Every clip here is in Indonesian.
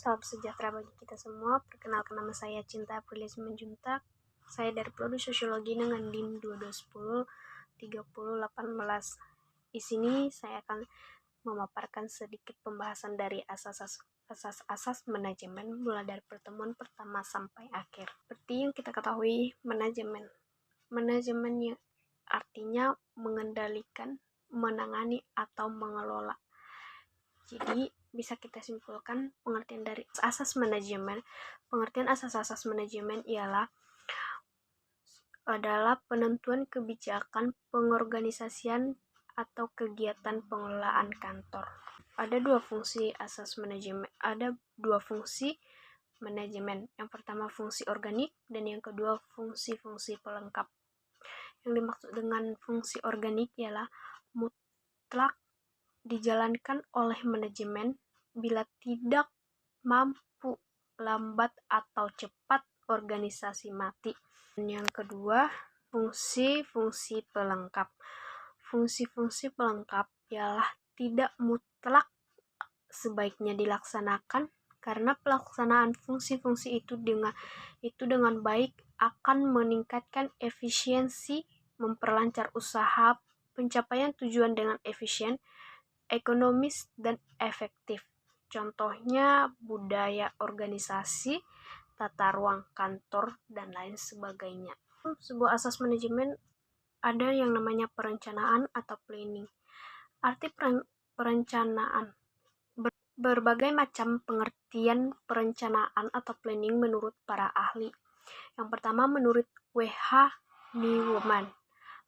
salam sejahtera bagi kita semua. Perkenalkan, nama saya Cinta Aprilia Simanjuntak. Saya dari Prodi Sosiologi dengan DIN 2210 3018. Di sini saya akan memaparkan sedikit pembahasan dari asas-asas manajemen mulai dari pertemuan pertama sampai akhir. Seperti yang kita ketahui, manajemen yang artinya mengendalikan, menangani, atau mengelola. Jadi bisa kita simpulkan pengertian dari asas manajemen. Pengertian asas-asas manajemen adalah penentuan kebijakan, pengorganisasian, atau kegiatan pengelolaan kantor. Ada dua fungsi manajemen. Yang pertama fungsi organik dan yang kedua fungsi-fungsi pelengkap. Yang dimaksud dengan fungsi organik ialah mutlak dijalankan oleh manajemen bila tidak mampu, lambat, atau cepat organisasi mati. Dan yang kedua, fungsi-fungsi pelengkap. Fungsi-fungsi pelengkap ialah tidak mutlak sebaiknya dilaksanakan karena pelaksanaan fungsi-fungsi itu dengan baik akan meningkatkan efisiensi, memperlancar usaha, pencapaian tujuan dengan efisien, ekonomis, dan efektif. Contohnya budaya organisasi, tata ruang kantor, dan lain sebagainya. Sebuah asas manajemen ada yang namanya perencanaan atau planning. Arti perencanaan. Berbagai macam pengertian perencanaan atau planning menurut para ahli. Yang pertama, menurut W.H. Newman,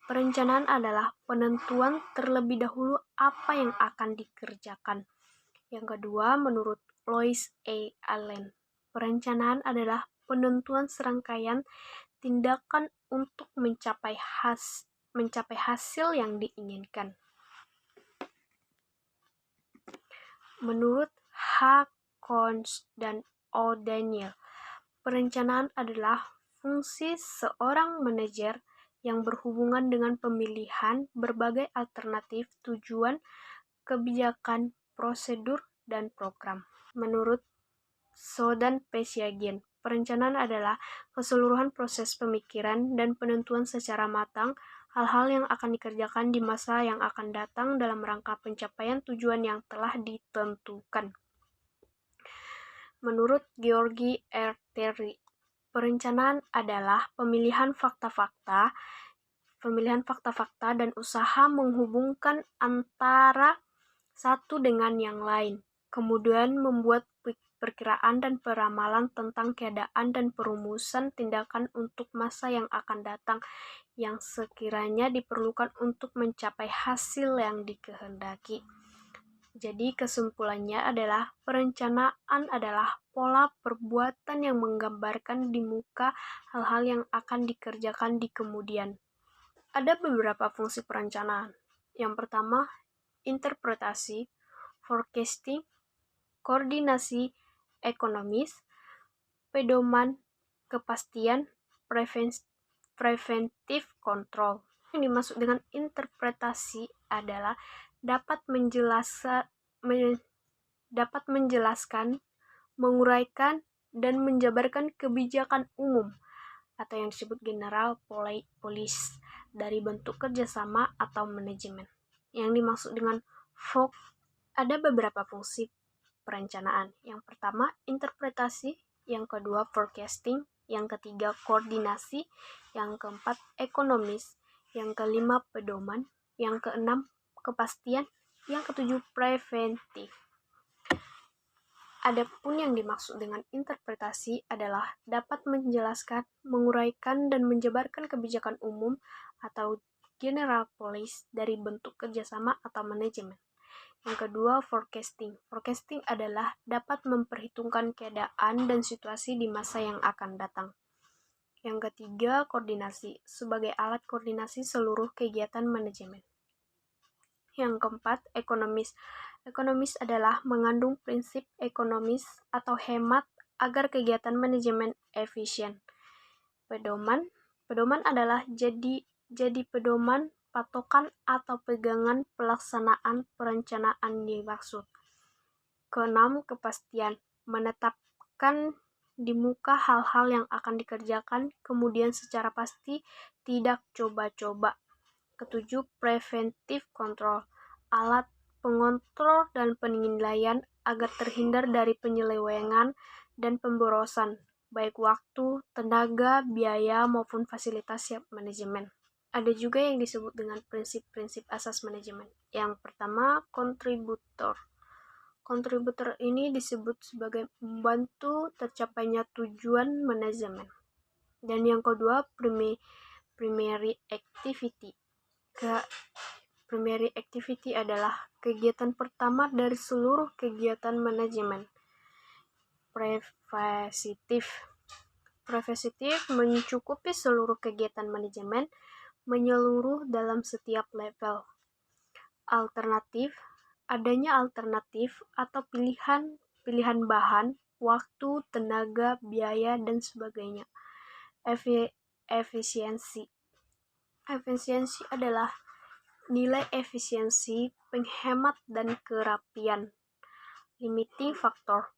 perencanaan adalah penentuan terlebih dahulu apa yang akan dikerjakan. Yang kedua, menurut Lois A. Allen, perencanaan adalah penentuan serangkaian tindakan untuk mencapai hasil yang diinginkan. Menurut H. Cons dan O. Daniel, perencanaan adalah fungsi seorang manajer yang berhubungan dengan pemilihan berbagai alternatif tujuan, kebijakan, prosedur, dan program. Menurut So dan Pesyagian, perencanaan adalah keseluruhan proses pemikiran dan penentuan secara matang hal-hal yang akan dikerjakan di masa yang akan datang dalam rangka pencapaian tujuan yang telah ditentukan. Menurut Georgi R. Terry, perencanaan adalah pemilihan fakta-fakta dan usaha menghubungkan antara satu dengan yang lain, kemudian membuat perkiraan dan peramalan tentang keadaan dan perumusan tindakan untuk masa yang akan datang yang sekiranya diperlukan untuk mencapai hasil yang dikehendaki. Jadi kesimpulannya adalah perencanaan adalah pola perbuatan yang menggambarkan di muka hal-hal yang akan dikerjakan di kemudian. Ada beberapa fungsi perencanaan. Yang pertama, interpretasi, forecasting, koordinasi, ekonomis, pedoman, kepastian, preventive control. Yang dimaksud dengan interpretasi adalah dapat menjelaskan, menguraikan, dan menjabarkan kebijakan umum atau yang disebut general policy dari bentuk kerjasama atau manajemen. Yang dimaksud dengan ada beberapa fungsi perencanaan. Yang pertama, interpretasi. Yang kedua, forecasting. Yang ketiga, koordinasi. Yang keempat, ekonomis. Yang kelima, pedoman. Yang keenam, kepastian. Yang ketujuh, preventif. Adapun yang dimaksud dengan interpretasi adalah dapat menjelaskan, menguraikan, dan menjabarkan kebijakan umum atau general policy dari bentuk kerjasama atau manajemen. Yang kedua, forecasting. Forecasting adalah dapat memperhitungkan keadaan dan situasi di masa yang akan datang. Yang ketiga, koordinasi. Sebagai alat koordinasi seluruh kegiatan manajemen. Yang keempat, ekonomis. Ekonomis adalah mengandung prinsip ekonomis atau hemat agar kegiatan manajemen efisien. Pedoman adalah jadi pedoman, patokan, atau pegangan pelaksanaan perencanaan dimaksud. Keenam, kepastian. menetapkan di muka hal-hal yang akan dikerjakan, kemudian secara pasti tidak coba-coba. Ketujuh, preventive control, alat pengontrol dan penilaian agar terhindar dari penyelewengan dan pemborosan, baik waktu, tenaga, biaya, maupun fasilitas manajemen. Ada juga yang disebut dengan prinsip-prinsip asas manajemen. Yang pertama, kontributor. Kontributor ini disebut sebagai membantu tercapainya tujuan manajemen. Dan yang kedua, primary activity. Primary activity adalah kegiatan pertama dari seluruh kegiatan manajemen. Preventative mencukupi seluruh kegiatan manajemen, menyeluruh dalam setiap level. Alternatif, adanya alternatif atau pilihan bahan, waktu, tenaga, biaya, dan sebagainya. Efisiensi adalah nilai efisiensi, penghemat, dan kerapian. Limiting factor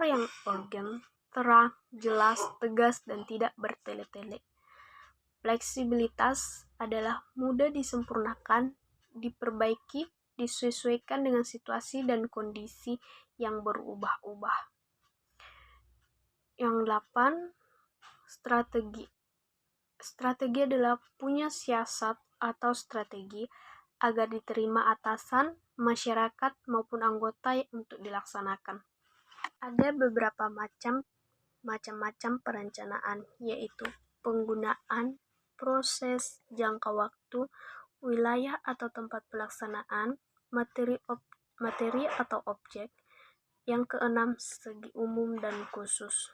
yang urgen, terang, jelas, tegas, dan tidak bertele-tele. Fleksibilitas adalah mudah disempurnakan, diperbaiki, disesuaikan dengan situasi dan kondisi yang berubah-ubah. Yang 8, strategi. Strategi adalah punya siasat atau strategi agar diterima atasan, masyarakat, maupun anggota untuk dilaksanakan. Ada beberapa macam-macam perencanaan, yaitu penggunaan, proses, jangka waktu, wilayah atau tempat pelaksanaan, materi atau objek. Yang keenam, segi umum dan khusus.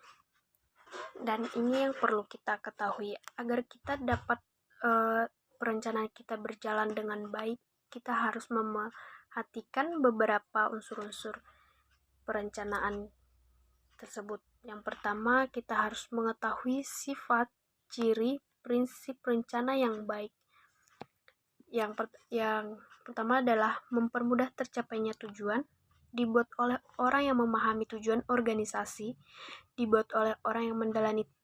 Dan ini yang perlu kita ketahui agar kita dapat perencanaan kita berjalan dengan baik. Kita harus memperhatikan beberapa unsur-unsur perencanaan tersebut. Yang pertama, kita harus mengetahui sifat, ciri, prinsip rencana yang baik. Yang pertama adalah mempermudah tercapainya tujuan, dibuat oleh orang yang memahami tujuan organisasi, dibuat oleh orang yang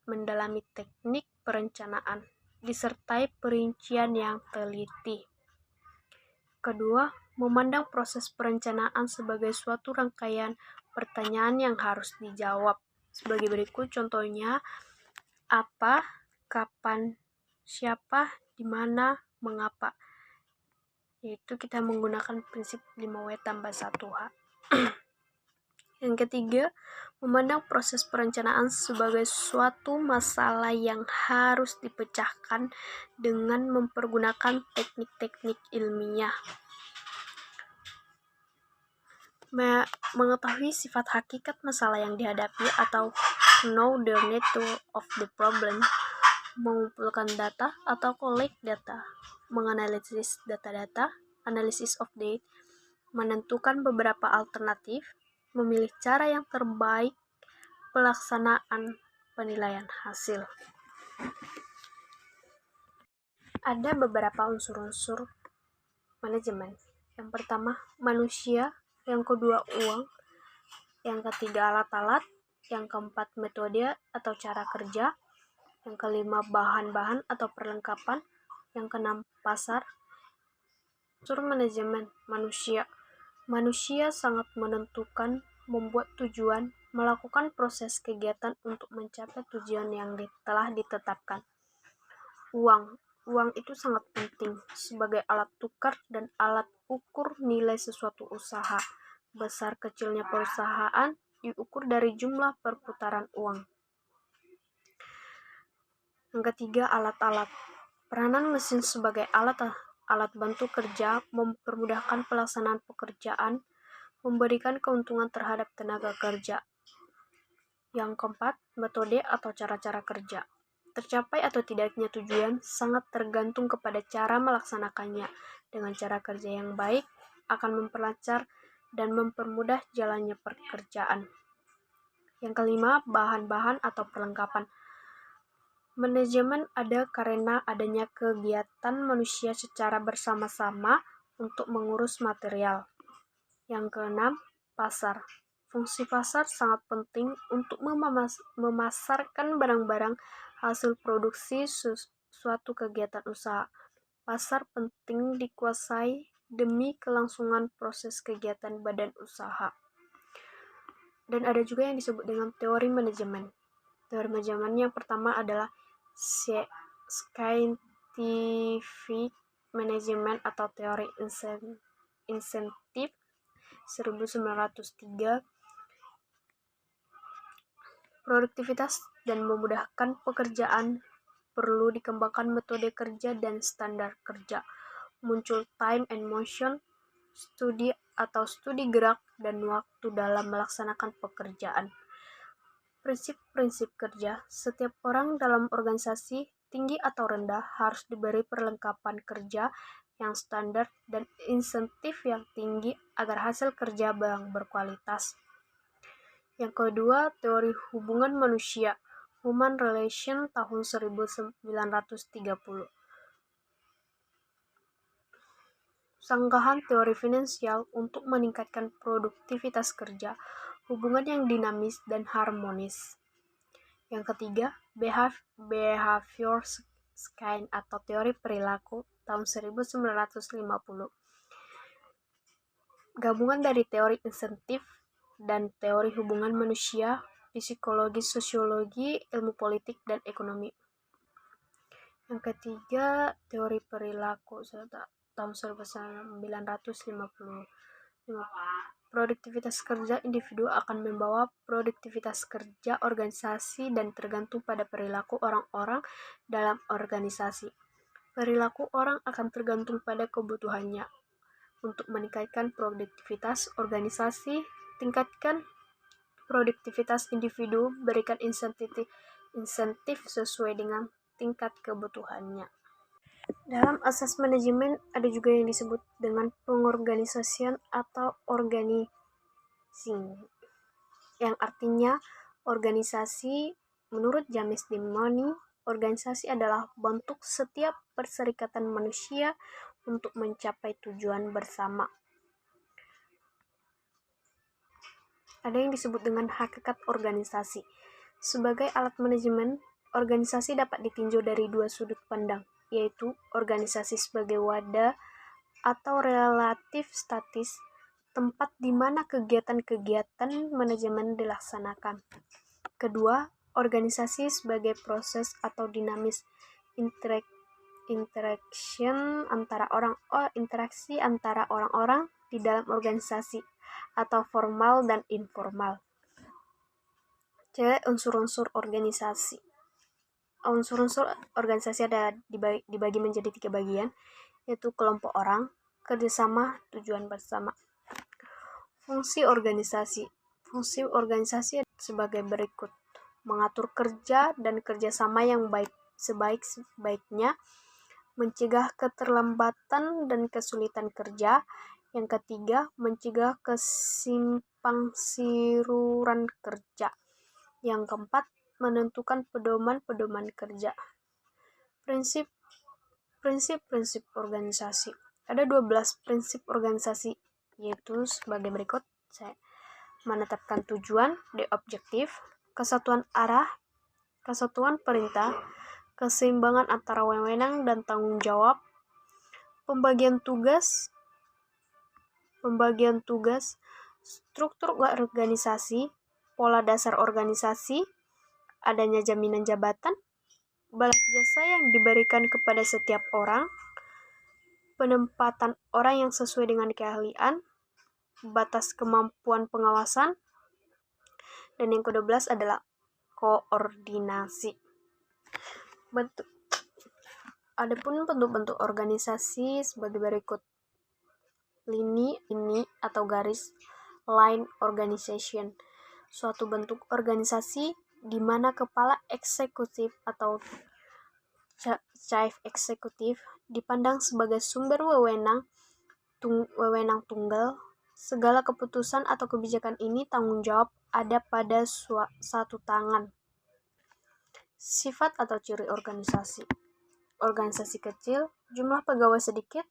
mendalami teknik perencanaan, disertai perincian yang teliti. Kedua, memandang proses perencanaan sebagai suatu rangkaian pertanyaan yang harus dijawab. Sebagai berikut contohnya, apa, kapan, siapa, di mana, mengapa. Yaitu kita menggunakan prinsip 5W tambah 1H. Yang ketiga, memandang proses perencanaan sebagai suatu masalah yang harus dipecahkan dengan mempergunakan teknik-teknik ilmiah. Mengetahui sifat hakikat masalah yang dihadapi atau know the nature of the problem, mengumpulkan data atau collect data, menganalisis data-data, analysis of data, menentukan beberapa alternatif, memilih cara yang terbaik, pelaksanaan penilaian hasil. Ada beberapa unsur-unsur manajemen. Yang pertama, manusia. Yang kedua, uang. Yang ketiga, alat-alat. Yang keempat, metode atau cara kerja. Yang kelima, bahan-bahan atau perlengkapan. Yang keenam, pasar. Unsur manajemen manusia. Manusia sangat menentukan, membuat tujuan, melakukan proses kegiatan untuk mencapai tujuan yang telah ditetapkan. Uang itu sangat penting sebagai alat tukar dan alat ukur nilai sesuatu usaha. Besar kecilnya perusahaan diukur dari jumlah perputaran uang. Yang ketiga, alat-alat. Peranan mesin sebagai alat bantu kerja, mempermudahkan pelaksanaan pekerjaan, memberikan keuntungan terhadap tenaga kerja. Yang keempat, metode atau cara-cara kerja. Tercapai atau tidaknya tujuan sangat tergantung kepada cara melaksanakannya. Dengan cara kerja yang baik akan memperlancar dan mempermudah jalannya pekerjaan. Yang kelima, bahan-bahan atau perlengkapan. Manajemen ada karena adanya kegiatan manusia secara bersama-sama untuk mengurus material. Yang keenam, pasar. Fungsi pasar sangat penting untuk memasarkan barang-barang hasil produksi suatu kegiatan usaha. Pasar penting dikuasai demi kelangsungan proses kegiatan badan usaha. Dan ada juga yang disebut dengan teori manajemen. Teori manajemen yang pertama adalah scientific management atau teori insentif 1903. Produktivitas dan memudahkan pekerjaan, perlu dikembangkan metode kerja dan standar kerja. Muncul time and motion, studi gerak dan waktu dalam melaksanakan pekerjaan. Prinsip-prinsip kerja, setiap orang dalam organisasi, tinggi atau rendah, harus diberi perlengkapan kerja yang standar dan insentif yang tinggi agar hasil kerja yang berkualitas. Yang kedua, teori hubungan manusia, Human Relation tahun 1930. Sanggahan teori finansial untuk meningkatkan produktivitas kerja, hubungan yang dinamis dan harmonis. Yang ketiga, behavior science atau teori perilaku tahun 1950. Gabungan dari teori insentif dan teori hubungan manusia, psikologi, sosiologi, ilmu politik, dan ekonomi. Yang ketiga, teori perilaku tahun 1950. Produktivitas kerja individu akan membawa produktivitas kerja organisasi dan tergantung pada perilaku orang-orang dalam organisasi. Perilaku orang akan tergantung pada kebutuhannya. Untuk meningkatkan produktivitas organisasi, tingkatkan produktivitas individu, berikan insentif sesuai dengan tingkat kebutuhannya. Dalam asas manajemen ada juga yang disebut dengan pengorganisasian atau organizing, yang artinya organisasi. Menurut James Dimoni, organisasi adalah bentuk setiap perserikatan manusia untuk mencapai tujuan bersama. Ada yang disebut dengan hakikat organisasi. Sebagai alat manajemen, organisasi dapat ditinjau dari dua sudut pandang, yaitu organisasi sebagai wadah atau relatif statis, tempat di mana kegiatan-kegiatan manajemen dilaksanakan. Kedua, organisasi sebagai proses atau dinamis, interaksi antara orang-orang di dalam organisasi atau formal dan informal. Unsur-unsur organisasi. Unsur-unsur organisasi ada dibagi menjadi 3 bagian, yaitu kelompok orang, kerjasama, tujuan bersama. Fungsi organisasi. Fungsi organisasi sebagai berikut: mengatur kerja dan kerjasama yang sebaik-baiknya, mencegah keterlambatan dan kesulitan kerja. Yang ketiga, mencegah kesimpangsiuran kerja. Yang keempat, menentukan pedoman-pedoman kerja. Prinsip-prinsip organisasi. Ada 12 prinsip organisasi, yaitu sebagai berikut. Menetapkan tujuan, the objective, kesatuan arah, kesatuan perintah, keseimbangan antara wewenang dan tanggung jawab, pembagian tugas, struktur organisasi, pola dasar organisasi, adanya jaminan jabatan, balas jasa yang diberikan kepada setiap orang, penempatan orang yang sesuai dengan keahlian, batas kemampuan pengawasan, dan yang ke-12 adalah koordinasi. Adapun bentuk-bentuk organisasi sebagai berikut: lini atau garis, line organization, suatu bentuk organisasi di mana kepala eksekutif atau chief eksekutif dipandang sebagai sumber wewenang tunggal. Segala keputusan atau kebijakan ini tanggung jawab ada pada satu tangan. Sifat atau ciri organisasi. Organisasi kecil, jumlah pegawai sedikit,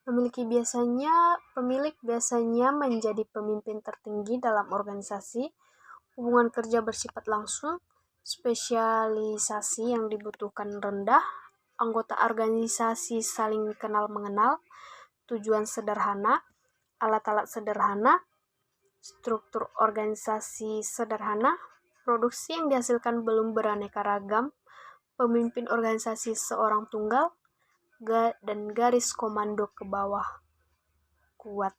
Pemilik biasanya menjadi pemimpin tertinggi dalam organisasi. Hubungan kerja bersifat langsung, spesialisasi yang dibutuhkan rendah, anggota organisasi saling kenal mengenal, tujuan sederhana, alat-alat sederhana, struktur organisasi sederhana, produksi yang dihasilkan belum beraneka ragam, pemimpin organisasi seorang tunggal, dan garis komando ke bawah kuat.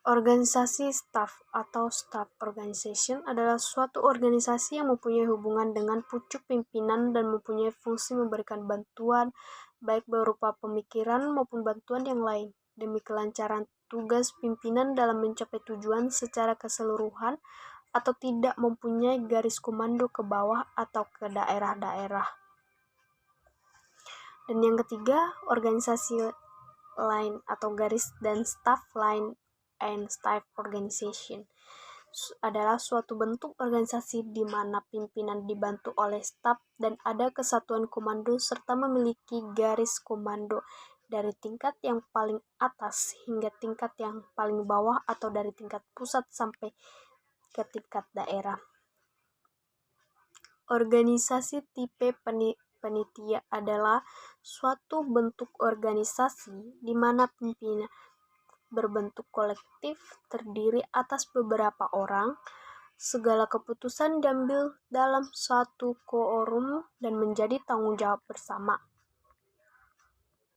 Organisasi staff atau staff organization adalah suatu organisasi yang mempunyai hubungan dengan pucuk pimpinan dan mempunyai fungsi memberikan bantuan baik berupa pemikiran maupun bantuan yang lain demi kelancaran tugas pimpinan dalam mencapai tujuan secara keseluruhan atau tidak mempunyai garis komando ke bawah atau ke daerah-daerah. Dan yang ketiga, organisasi line atau garis dan staff line and staff organization adalah suatu bentuk organisasi di mana pimpinan dibantu oleh staf dan ada kesatuan komando serta memiliki garis komando dari tingkat yang paling atas hingga tingkat yang paling bawah atau dari tingkat pusat sampai ke tingkat daerah. Organisasi tipe panitia adalah suatu bentuk organisasi di mana pimpinan berbentuk kolektif terdiri atas beberapa orang. Segala keputusan diambil dalam satu quorum dan menjadi tanggung jawab bersama.